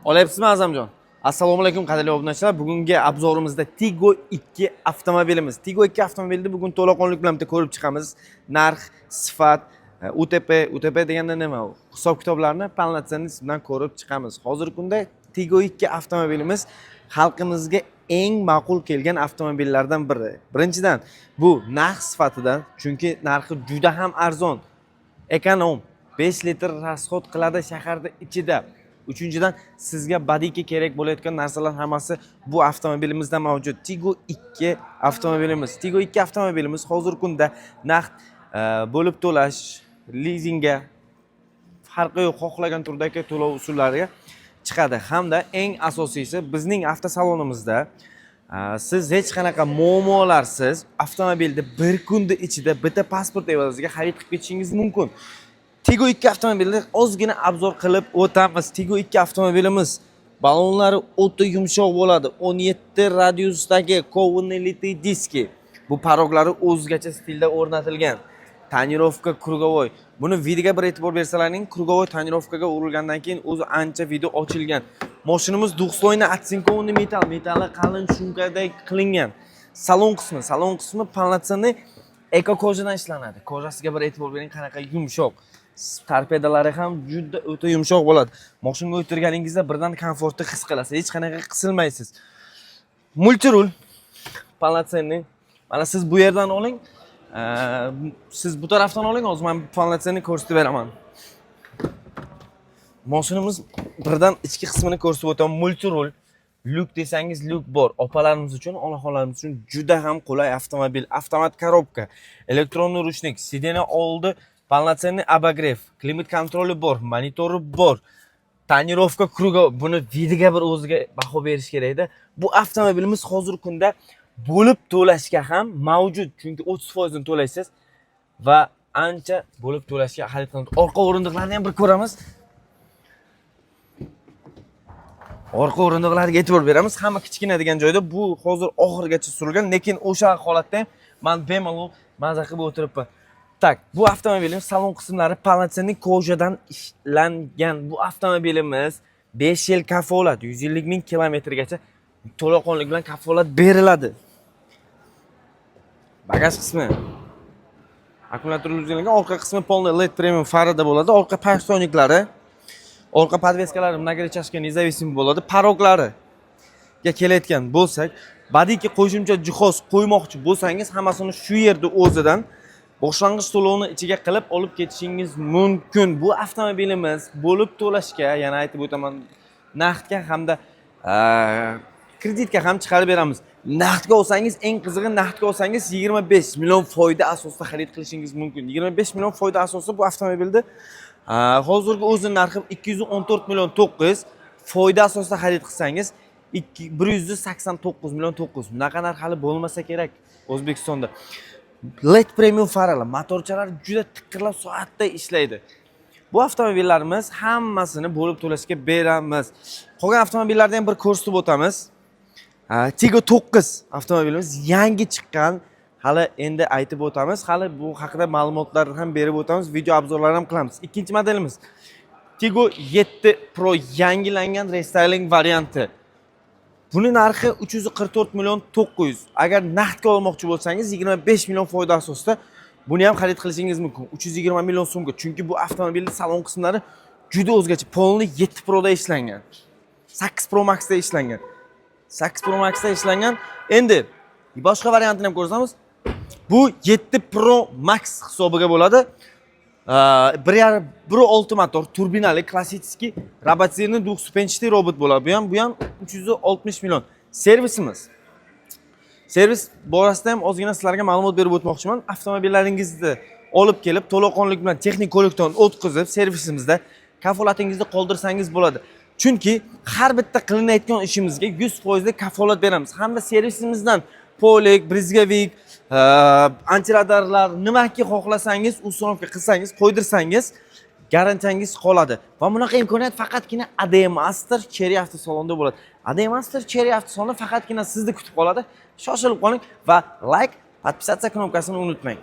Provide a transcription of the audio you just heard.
Olayapsizmi Azamjon? Assalomu alaykum qadrli obunachilar. Bugungi obzorimizda Tiggo 2 avtomobilimiz. Tiggo 2 avtomobilni bugun to'laqonlik bilan bitta ko'rib chiqamiz. Narx, sifat, UTP deganda nima u? Hisob-kitoblarni palnatsangiz bilan ko'rib chiqamiz. Hozirgi kunda Tiggo 2 avtomobilimiz xalqimizga eng ma'qul kelgan avtomobillardan biri. Birinchidan, bu narx sifatidan, chunki narxi juda ham arzon. Ekonom, 5 litr rasxod qiladi shaharda ichida. Uchinchidan, sizga badiki kerak bo'layotgan narsalar hammasi bu avtomobilimizda mavjud. Tiggo 2 avtomobilimiz. Tiggo 2 avtomobilimiz hozirgi kunda naqd bo'lib to'lash, lizingga, farqi yo'q, xohlagan turdagi to'lov usullariga chiqadi. Hamda eng asosiysi, bizning avtosalonimizda siz hech qanaqa muammolarsiz avtomobilni bir kunda ichida bitta pasport evaziga xarid qilib ketishingiz mumkin. Tiggo 2 avtomobilni ozgina obzor qilib o'tamiz. Tiggo 2 avtomobilimiz balonlari o'ta yumshoq bo'ladi. 17 radiusdagi kovonnelitый diski. Bu paroglari o'zgacha stilda o'rnatilgan. Tonirovka krugovoy. Buni videoga bir e'tibor bersalaring, krugovoy tonirovkaga urilgandan keyin o'zi ancha video ochilgan. Mashinamiz duxsloyni atsinkovni metall qalin shumkadek qilingan. Salon qismi polnotsonni eko kojadan ishlanadi. Kojasiga bir e'tibor bering, qanaqa yumshoq. Torpedalari ham juda o'ta yumshoq bo'ladi. Mashinaga o'tirganingizda birdan komfortni his qilasiz, hech qanaqa qisilmaysiz. Multirul polnotsenniy. Mana siz bu yerdan oling, siz bu tarafdan oling, hozir men polnotsenniy ko'rsatib beraman. Mashinamiz birdan ichki qismini ko'rsatib o'taman. Multirul, lyuk desangiz lyuk bor. Opalarimiz uchun, onaxonlarimiz uchun juda ham qulay avtomobil. Avtomat korobka, elektronli ruchnik, sidena oldi, polnotsenniy obogrev, klimat kontroli bor, monitori bor. Tonirovka krugo, buni videoga bir o'ziga baho berish kerak-da. Bu avtomobilimiz hozirgi kunda bo'lib to'lashga ham mavjud, chunki 30% ni to'laysiz va ancha bo'lib to'lashga xarid qilamiz. Orqa o'rindiqlarni ham bir ko'ramiz. Orqa o'rindiqlarga e'tibor beramiz. Hamma kichkina degan joyda bu hozir oxirigacha surilgan, lekin o'sha holatda ham men bemalol maza qilib o'tiribman. Tak, bu avtomobilimiz salon qismlari polnotsenniy kojadan ishlangan. Bu avtomobilimiz 5 yil kafolat, 150 ming kilometrgacha to'laqonlik bilan kafolat beriladi. Bagaj qismi akkumulyator uzilgan, orqa qismi polniy LED premium farada bo'ladi. Orqa parsoniklari, orqa podveskalari mnoгоречашка независимый bo'ladi. Paroglariga kelayotgan bo'lsak, badiki qo'shimcha jihoz qo'ymoqchi bo'lsangiz, hammasini shu yerda o'zidan boshlang'ich to'lovni ichiga qilib olib ketishingiz mumkin. Bu avtomobilimiz bo'lib to'lashga, yana aytib o'taman, naqdga hamda kreditga ham chiqarib beramiz. Naqdga olsangiz, eng qizig'i, naqdga olsangiz 25 million foyda asosida xarid qilishingiz mumkin. 25 million foyda asosida bu avtomobilni hozirgi o'zi narxi 214 million 900, foyda asosida xarid qilsangiz 189 million 900. Bunaqa narx hali bo'lmasa kerak O'zbekistonda. LED premium farlar, motorchalar juda tiqirlab soatda ishlaydi. Bu avtomobillarimiz hammasini bo'lib to'lashga beramiz. Qolgan avtomobillarni ham bir ko'rsatib o'tamiz. Tiggo 9 avtomobilimiz yangi chiqqan. Hali endi aytib o'tamiz. Hali bu haqida ma'lumotlarni ham berib o'tamiz, video obzorlar ham qilamiz. Ikkinchi modelimiz Tiggo 7 Pro yangilangan restyling varianti. Buni narxi 344 million 900. Agar naqdga olmoqchi bo'lsangiz 25 million foyda asosida buni ham xarid qilishingiz mumkin. 320 million so'mga. Chunki bu avtomobilning salon qismlari juda o'zgacha. Polni 7 Pro da ishlangan. 8 Pro Max da ishlangan. 8 Pro Max da ishlangan. Endi boshqa variantini ham ko'rsatamiz. Bu 7 Pro Max hisobiga bo'ladi. 1.6 motor, turbinali, klassik, robotsirniy duxspenchli robot bo'ladi. Bu ham 360 million. Servis borasida ham ozgina sizlarga ma'lumot berib o'tmoqchiman. Avtomobillaringizni olib kelib, to'laqonlik bilan texnik ko'rikdan o'tkazib, servisimizda kafolatingizni qoldirsangiz bo'ladi. Chunki har bitta qilinayotgan ishimizga 100% kafolat beramiz. Hamda servisimizdan polik, brizgavik, antiradarlar, nimaki xohlasangiz, ustonovka qilsangiz, qo'ydirsangiz, garantiyangiz qoladi. Va bunaqa imkoniyat faqatgina ADMaster Cherry avtosalonda bo'ladi. ADMaster Cherry avtosaloni faqatgina sizni kutib qoladi. Shoshilib qoling va like, podpisatsiya knopkasini unutmang.